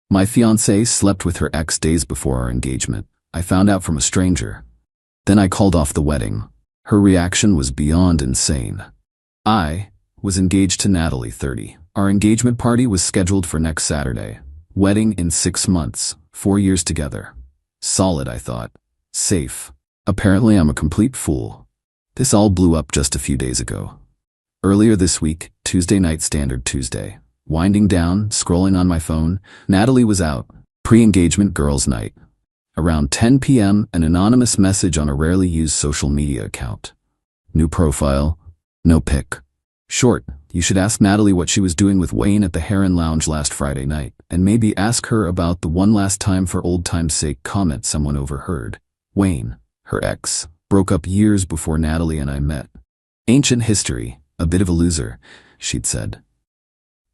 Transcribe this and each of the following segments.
My fiancée slept with her ex days before our engagement. I found out from a stranger. Then I called off the wedding. Her reaction was beyond insane. I was engaged to Natalie, 30. Our engagement party was scheduled for next Saturday. Wedding in 6 months, 4 years together. Solid, I thought. Safe. Apparently I'm a complete fool. This all blew up just a few days ago. Earlier this week, Tuesday night, standard Tuesday. Winding down, scrolling on my phone, Natalie was out. Pre-engagement girls' night. Around 10 p.m., an anonymous message on a rarely used social media account. New profile, no pic. Short, you should ask Natalie what she was doing with Wayne at the Heron Lounge last Friday night, and maybe ask her about the one last time for old time's sake comment someone overheard. Wayne, her ex, broke up years before Natalie and I met. Ancient history, a bit of a loser, she'd said.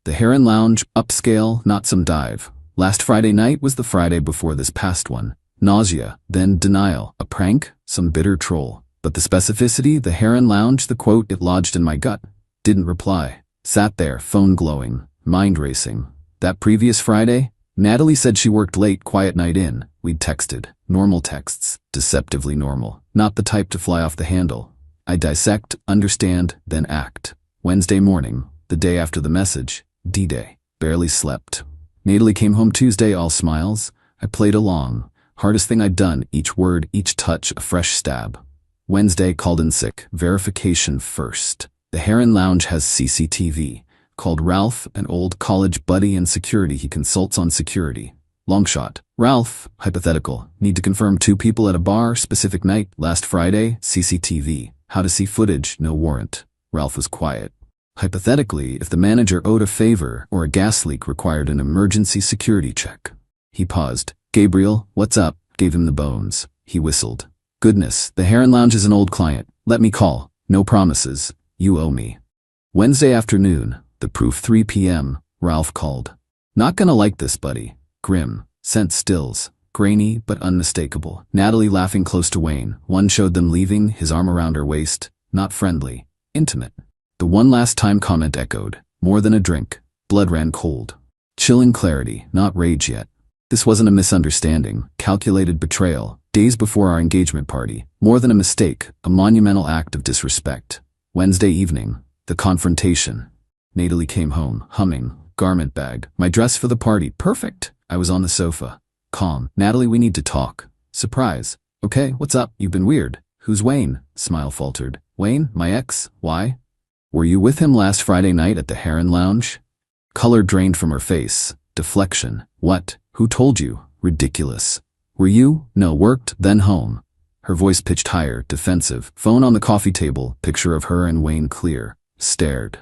The Heron Lounge, upscale, not some dive. Last Friday night was the Friday before this past one. Nausea, then denial, a prank, some bitter troll. But the specificity, the Heron Lounge, the quote, it lodged in my gut. Didn't reply. Sat there, phone glowing, mind racing. That previous Friday, Natalie said she worked late, quiet night in. We'd texted. Normal texts, deceptively normal. Not the type to fly off the handle. I dissect, understand, then act. Wednesday morning, the day after the message, D-Day. Barely slept. Natalie came home Tuesday, all smiles. I played along. Hardest thing I'd done, each word, each touch, a fresh stab. Wednesday, called in sick. Verification first. The Heron Lounge has CCTV. Called Ralph, an old college buddy and security. He consults on security. Long shot. Ralph, hypothetical. Need to confirm 2 people at a bar, specific night, last Friday, CCTV. How to see footage, no warrant. Ralph was quiet. Hypothetically, if the manager owed a favor or a gas leak required an emergency security check. He paused. Gabriel, what's up? Gave him the bones. He whistled. Goodness, the Heron Lounge is an old client. Let me call. No promises. You owe me. Wednesday afternoon, the proof 3 p.m., Ralph called. Not gonna like this, buddy. Grim. Sent stills. Grainy but unmistakable. Natalie laughing close to Wayne. One showed them leaving, his arm around her waist. Not friendly. Intimate. The one last time comment echoed. More than a drink. Blood ran cold. Chilling clarity, not rage yet. This wasn't a misunderstanding, calculated betrayal. Days before our engagement party. More than a mistake, a monumental act of disrespect. Wednesday evening. The confrontation. Natalie came home, humming. Garment bag. My dress for the party. Perfect. I was on the sofa. Calm. Natalie, we need to talk. Surprise. Okay, what's up? You've been weird. Who's Wayne? Smile faltered. Wayne? My ex? Why? Were you with him last Friday night at the Heron Lounge? Color drained from her face. Deflection. What? Who told you? Ridiculous. Were you? No, worked, then home. Her voice pitched higher, defensive. Phone on the coffee table, picture of her and Wayne clear. Stared.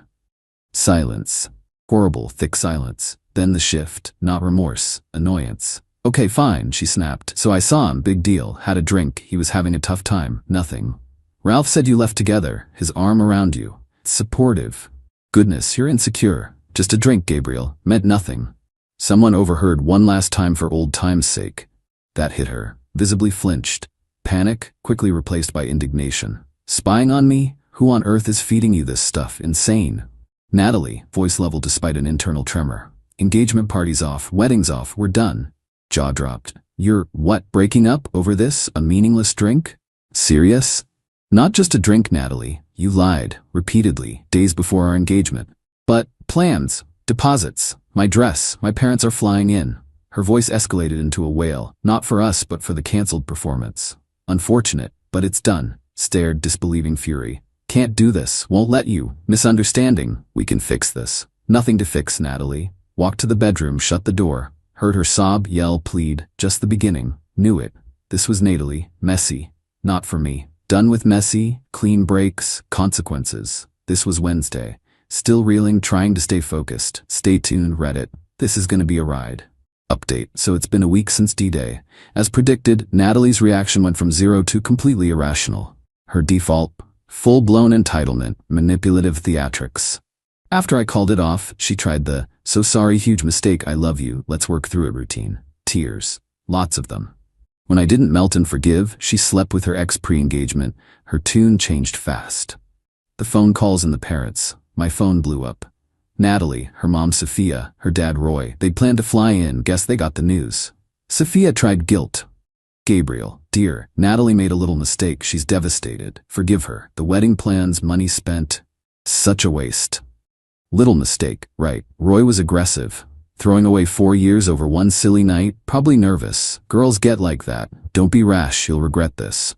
Silence. Horrible, thick silence. Then the shift. Not remorse. Annoyance. Okay, fine, she snapped. So I saw him, big deal. Had a drink. He was having a tough time. Nothing. Ralph said you left together. His arm around you. Supportive. Goodness, you're insecure. Just a drink, Gabriel. Meant nothing. Someone overheard one last time for old time's sake. That hit her. Visibly flinched. Panic, quickly replaced by indignation. Spying on me? Who on earth is feeding you this stuff? Insane. Natalie, voice level despite an internal tremor. Engagement party's off, wedding's off, we're done. Jaw dropped. You're, what, breaking up over this? A meaningless drink? Serious? Not just a drink, Natalie. You lied, repeatedly, days before our engagement. But, plans, deposits, my dress, my parents are flying in. Her voice escalated into a wail, not for us but for the cancelled performance. Unfortunate, but it's done. Stared, disbelieving fury. Can't do this, won't let you. Misunderstanding. We can fix this. Nothing to fix, Natalie. Walked to the bedroom, shut the door. Heard her sob, yell, plead. Just the beginning. Knew it. This was Natalie. Messy. Not for me. Done with messy, clean breaks, consequences. This was Wednesday. Still reeling, trying to stay focused. Stay tuned, Reddit. This is gonna be a ride. Update. So it's been a week since D-Day. As predicted, Natalie's reaction went from 0 to completely irrational. Her default, full-blown entitlement, manipulative theatrics. After I called it off, she tried the, so sorry, huge mistake, I love you, let's work through it routine. Tears. Lots of them. When I didn't melt and forgive, she slept with her ex pre-engagement. Her tune changed fast. The phone calls and the parrots. My phone blew up. Natalie, her mom Sophia, her dad Roy, they planned to fly in, guess they got the news. Sophia tried guilt. Gabriel, dear, Natalie made a little mistake, she's devastated. Forgive her. The wedding plans, money spent. Such a waste. Little mistake, right. Roy was aggressive. Throwing away 4 years over one silly night, probably nervous. Girls get like that. Don't be rash, you'll regret this.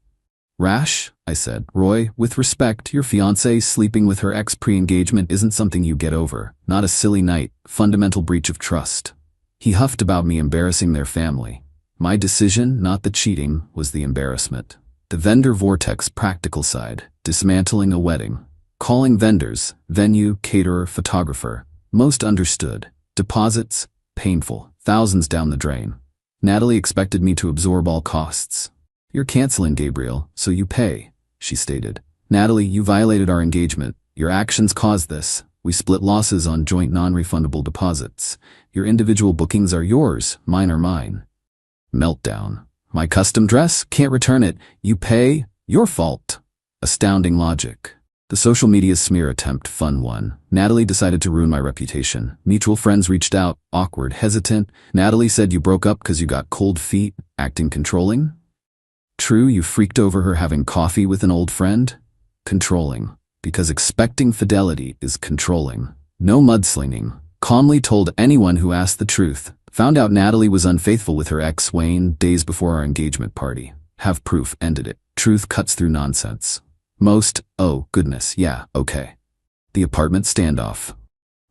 Rash? I said. Roy, with respect, your fiancée sleeping with her ex pre-engagement isn't something you get over. Not a silly night. Fundamental breach of trust. He huffed about me embarrassing their family. My decision, not the cheating, was the embarrassment. The vendor vortex practical side. Dismantling a wedding. Calling vendors, venue, caterer, photographer. Most understood. Deposits, painful, thousands down the drain. Natalie expected me to absorb all costs. You're canceling, Gabriel, so you pay, she stated. Natalie, you violated our engagement. Your actions caused this. We split losses on joint non-refundable deposits. Your individual bookings are yours, mine are mine. Meltdown. My custom dress? Can't return it. You pay? Your fault. Astounding logic. The social media smear attempt, fun one. Natalie decided to ruin my reputation. Mutual friends reached out, awkward, hesitant. Natalie said you broke up because you got cold feet, acting controlling? True, you freaked over her having coffee with an old friend? Controlling. Because expecting fidelity is controlling. No mudslinging. Calmly told anyone who asked the truth. Found out Natalie was unfaithful with her ex Wayne days before our engagement party. Have proof, ended it. Truth cuts through nonsense. Most, oh goodness, yeah, okay. The apartment standoff.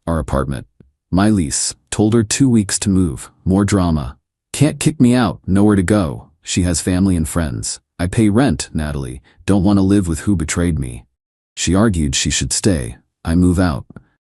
Our apartment. My lease. Told her 2 weeks to move. More drama. Can't kick me out, nowhere to go. She has family and friends. I pay rent, Natalie. Don't want to live with who betrayed me. She argued she should stay. I move out.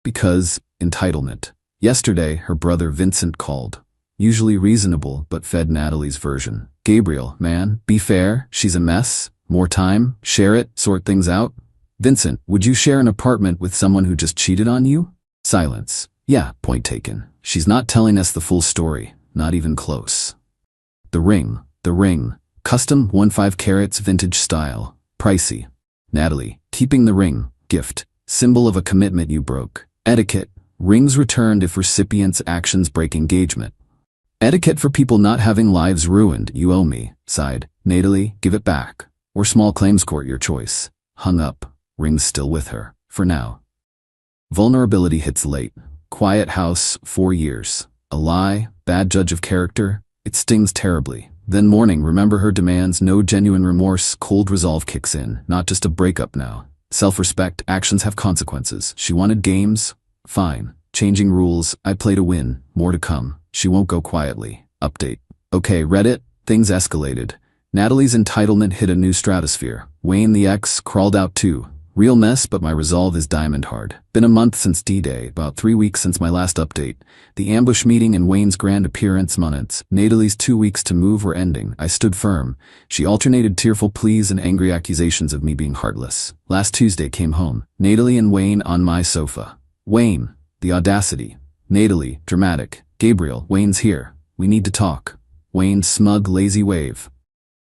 Because, entitlement. Yesterday, her brother Vincent called. Usually reasonable, but fed Natalie's version. Gabriel, man, be fair, she's a mess. More time, share it, sort things out. Vincent, would you share an apartment with someone who just cheated on you? Silence. Yeah, point taken. She's not telling us the full story, not even close. The ring. Custom 1.5 carats vintage style. Pricey. Natalie, keeping the ring, gift, symbol of a commitment you broke. Etiquette. Rings returned if recipient's actions break engagement. Etiquette for people not having lives ruined. You owe me. Sighed. Natalie, give it back. Or small claims court, your choice. Hung up. Ring's still with her. For now. Vulnerability hits late. Quiet house, 4 years. A lie, bad judge of character. It stings terribly. Then morning, remember her demands, no genuine remorse, cold resolve kicks in. Not just a breakup now. Self-respect, actions have consequences. She wanted games? Fine. Changing rules, I play to win. More to come. She won't go quietly. Update. Okay, Reddit, things escalated. Natalie's entitlement hit a new stratosphere. Wayne the ex crawled out too. Real mess, but my resolve is diamond hard. Been a month since D-Day, about 3 weeks since my last update. The ambush meeting and Wayne's grand appearance months. Natalie's 2 weeks to move were ending. I stood firm. She alternated tearful pleas and angry accusations of me being heartless. Last Tuesday came home. Natalie and Wayne on my sofa. Wayne, the audacity. Natalie, dramatic. Gabriel, Wayne's here. We need to talk. Wayne, smug, lazy wave.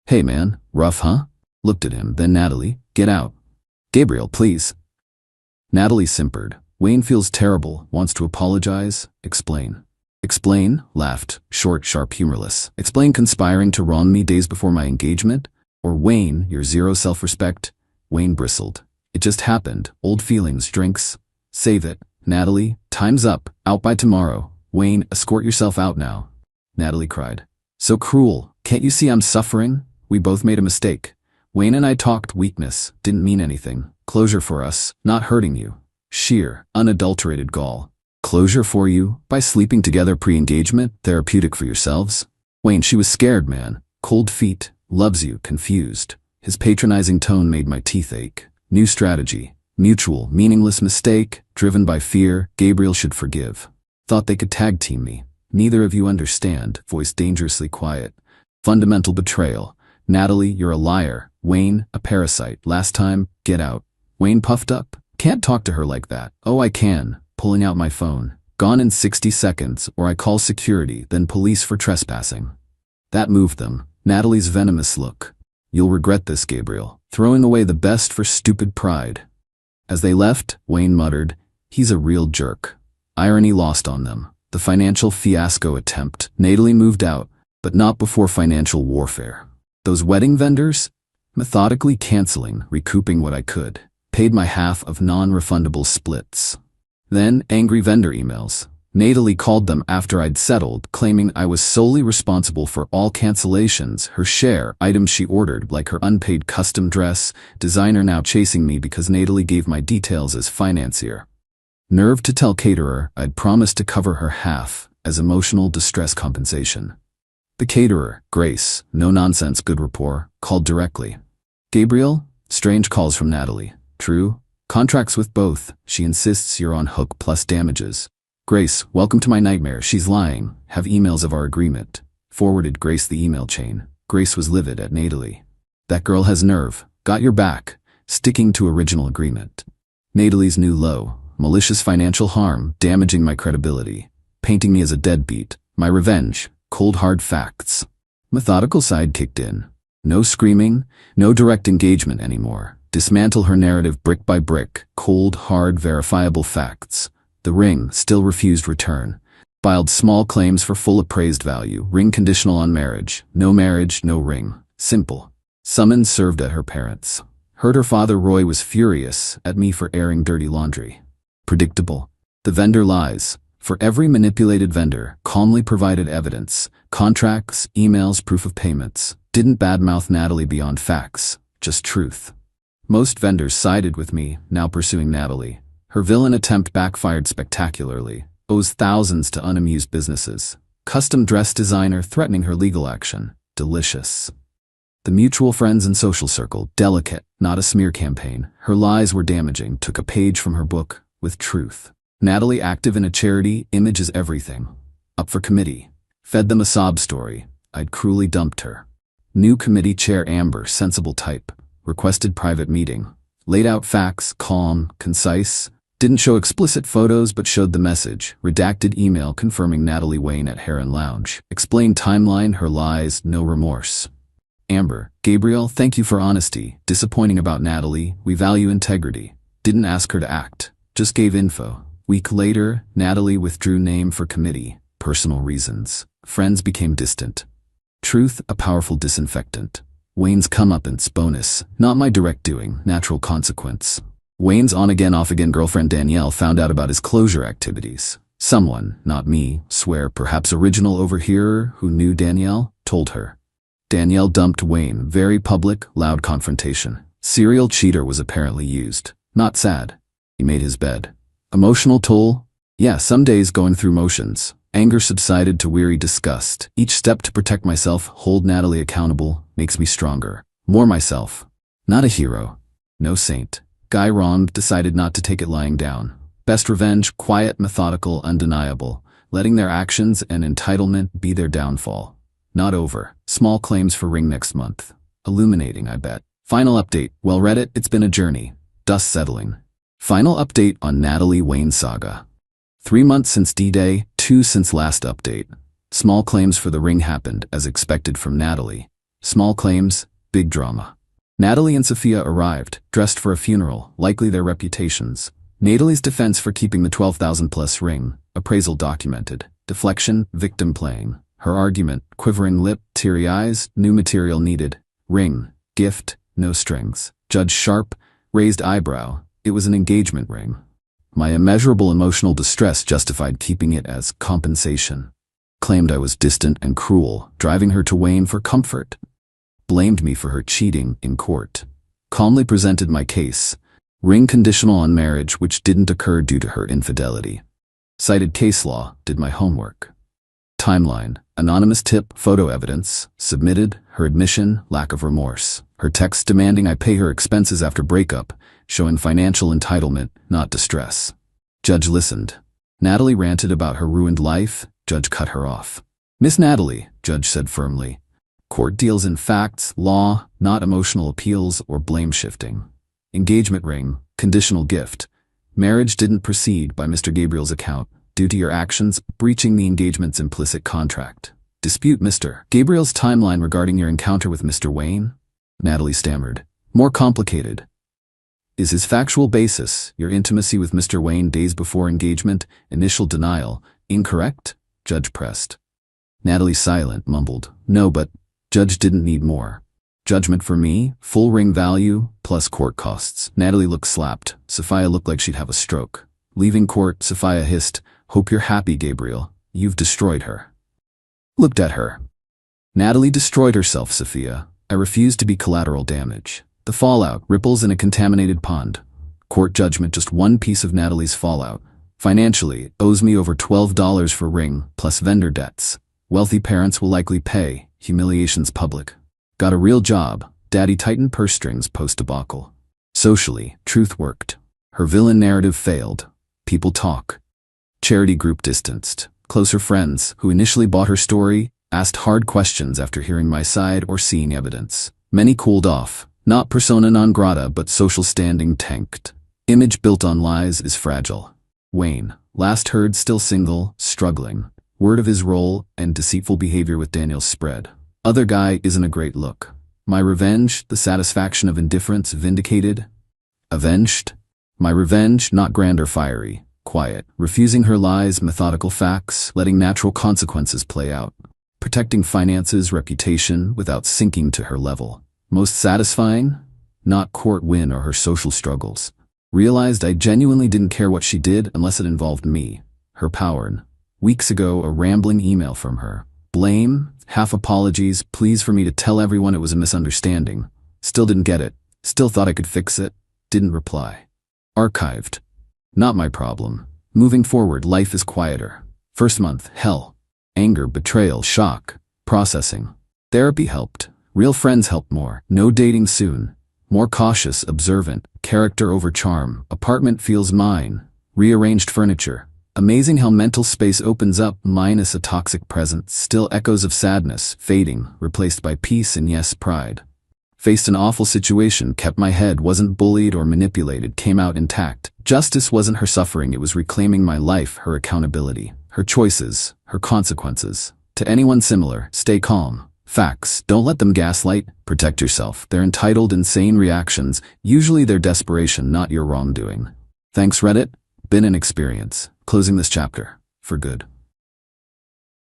Hey man, rough huh? Looked at him, then Natalie, get out. Gabriel, please. Natalie simpered. Wayne feels terrible, wants to apologize. Explain. Explain? Laughed, short, sharp, humorless. Explain conspiring to wrong me days before my engagement? Or Wayne, your zero self-respect? Wayne bristled. It just happened. Old feelings, drinks. Save it. Natalie, time's up. Out by tomorrow. Wayne, escort yourself out now. Natalie cried. So cruel. Can't you see I'm suffering? We both made a mistake. Wayne and I talked weakness, didn't mean anything. Closure for us, not hurting you. Sheer, unadulterated gall. Closure for you? By sleeping together pre-engagement? Therapeutic for yourselves? Wayne, she was scared, man. Cold feet, loves you, confused. His patronizing tone made my teeth ache. New strategy. Mutual, meaningless mistake, driven by fear, Gabriel should forgive. Thought they could tag team me. Neither of you understand, voice dangerously quiet. Fundamental betrayal. Natalie, you're a liar. Wayne, a parasite. Last time, get out. Wayne puffed up. Can't talk to her like that. Oh, I can. Pulling out my phone. Gone in 60 seconds, or I call security, then police for trespassing. That moved them. Natalie's venomous look. You'll regret this, Gabriel. Throwing away the best for stupid pride. As they left, Wayne muttered, he's a real jerk. Irony lost on them. The financial fiasco attempt. Natalie moved out, but not before financial warfare. Those wedding vendors? Methodically canceling, recouping what I could. Paid my half of non-refundable splits. Then, angry vendor emails. Natalie called them after I'd settled, claiming I was solely responsible for all cancellations, her share, items she ordered like her unpaid custom dress, designer now chasing me because Natalie gave my details as financier. Nerve to tell caterer I'd promised to cover her half as emotional distress compensation. The caterer, Grace, no nonsense good rapport, called directly. Gabriel? Strange calls from Natalie. True? Contracts with both. She insists you're on hook plus damages. Grace, welcome to my nightmare. She's lying. Have emails of our agreement. Forwarded Grace the email chain. Grace was livid at Natalie. That girl has nerve. Got your back. Sticking to original agreement. Natalie's new low. Malicious financial harm, damaging my credibility. Painting me as a deadbeat. My revenge. Cold hard facts. Methodical side kicked in. No screaming, no direct engagement anymore. Dismantle her narrative brick by brick. Cold, hard, verifiable facts. The ring still refused return. Filed small claims for full appraised value. Ring conditional on marriage. No marriage, no ring. Simple. Summons served at her parents. Heard her father Roy was furious at me for airing dirty laundry. Predictable. The vendor lies. For every manipulated vendor, calmly provided evidence. Contracts, emails, proof of payments. Didn't badmouth Natalie beyond facts. Just truth. Most vendors sided with me, now pursuing Natalie. Her villain attempt backfired spectacularly. Owes thousands to unamused businesses. Custom dress designer threatening her legal action. Delicious. The mutual friends and social circle. Delicate, not a smear campaign. Her lies were damaging. Took a page from her book. With truth. Natalie active in a charity. Image is everything. Up for committee. Fed them a sob story. I'd cruelly dumped her. New committee chair Amber, sensible type. Requested private meeting. Laid out facts, calm, concise. Didn't show explicit photos but showed the message. Redacted email confirming Natalie Wayne at Heron Lounge. Explained timeline, her lies, no remorse. Amber, Gabriel, thank you for honesty. Disappointing about Natalie, we value integrity. Didn't ask her to act. Just gave info. Week later, Natalie withdrew name for committee. Personal reasons. Friends became distant. Truth, a powerful disinfectant. Wayne's comeuppance bonus. Not my direct doing, natural consequence. Wayne's on-again, off-again girlfriend Danielle found out about his closure activities. Someone, not me, swear perhaps original overhearer who knew Danielle, told her. Danielle dumped Wayne. Very public, loud confrontation. Serial cheater was apparently used. Not sad. He made his bed. Emotional toll? Yeah, some days going through motions. Anger subsided to weary disgust. Each step to protect myself, hold Natalie accountable, makes me stronger. More myself. Not a hero. No saint. Guy wronged, decided not to take it lying down. Best revenge, quiet, methodical, undeniable. Letting their actions and entitlement be their downfall. Not over. Small claims for ring next month. Illuminating, I bet. Final update. Well, Reddit, it's been a journey. Dust settling. Final update on Natalie Wayne saga. 3 months since D-Day, 2 since last update. Small claims for the ring happened, as expected from Natalie. Small claims, big drama. Natalie and Sophia arrived, dressed for a funeral, likely their reputations. Natalie's defense for keeping the $12,000+ ring, appraisal documented. Deflection, victim playing. Her argument, quivering lip, teary eyes, new material needed. Ring, gift, no strings. Judge sharp, raised eyebrow. It was an engagement ring. My immeasurable emotional distress justified keeping it as compensation. Claimed I was distant and cruel, driving her to Wayne for comfort. Blamed me for her cheating in court. Calmly presented my case. Ring conditional on marriage which didn't occur due to her infidelity. Cited case law, did my homework. Timeline, anonymous tip, photo evidence, submitted, her admission, lack of remorse. Her text demanding I pay her expenses after breakup, showing financial entitlement, not distress. Judge listened. Natalie ranted about her ruined life, judge cut her off. Miss Natalie, judge said firmly. Court deals in facts, law, not emotional appeals or blame shifting. Engagement ring, conditional gift. Marriage didn't proceed by Mr. Gabriel's account, due to your actions breaching the engagement's implicit contract. Dispute Mr. Gabriel's timeline regarding your encounter with Mr. Wayne? Natalie stammered. More complicated. Is his factual basis, your intimacy with Mr. Wayne days before engagement, initial denial, incorrect? Judge pressed. Natalie, silent, mumbled, no, but Judge didn't need more. Judgment for me, full ring value, plus court costs. Natalie looked slapped. Sophia looked like she'd have a stroke. Leaving court, Sophia hissed, hope you're happy, Gabriel. You've destroyed her. Looked at her. Natalie destroyed herself, Sophia. I refuse to be collateral damage. The fallout, ripples in a contaminated pond. Court judgment, just one piece of Natalie's fallout. Financially, owes me over $12 for ring, plus vendor debts. Wealthy parents will likely pay. Humiliation's public. Got a real job. Daddy tightened purse strings post-debacle. Socially, truth worked. Her villain narrative failed. People talk. Charity group distanced. Closer friends, who initially bought her story, asked hard questions after hearing my side or seeing evidence. Many cooled off. Not persona non grata, but social standing tanked. Image built on lies is fragile. Wayne, last heard still single, struggling. Word of his role and deceitful behavior with Daniel's spread. Other guy isn't a great look. My revenge, the satisfaction of indifference vindicated. Avenged. My revenge, not grand or fiery. Quiet. Refusing her lies, methodical facts, letting natural consequences play out. Protecting finances, reputation, without sinking to her level. Most satisfying? Not court win or her social struggles. Realized I genuinely didn't care what she did unless it involved me. Her power. Weeks ago, a rambling email from her. Blame, half apologies, pleas for me to tell everyone it was a misunderstanding. Still didn't get it. Still thought I could fix it. Didn't reply. Archived. Not my problem. Moving forward, life is quieter. First month, hell. Anger, betrayal, shock. Processing. Therapy helped. Real friends helped more. No dating soon. More cautious, observant. Character over charm. Apartment feels mine. Rearranged furniture. Amazing how mental space opens up, minus a toxic presence. Still echoes of sadness, fading, replaced by peace and yes, pride. Faced an awful situation, kept my head, wasn't bullied or manipulated, came out intact. Justice wasn't her suffering, it was reclaiming my life, her accountability, her choices, her consequences. To anyone similar, stay calm. Facts, don't let them gaslight, protect yourself. They're entitled, insane reactions, usually their desperation, not your wrongdoing. Thanks Reddit, been an experience. Closing this chapter. For good.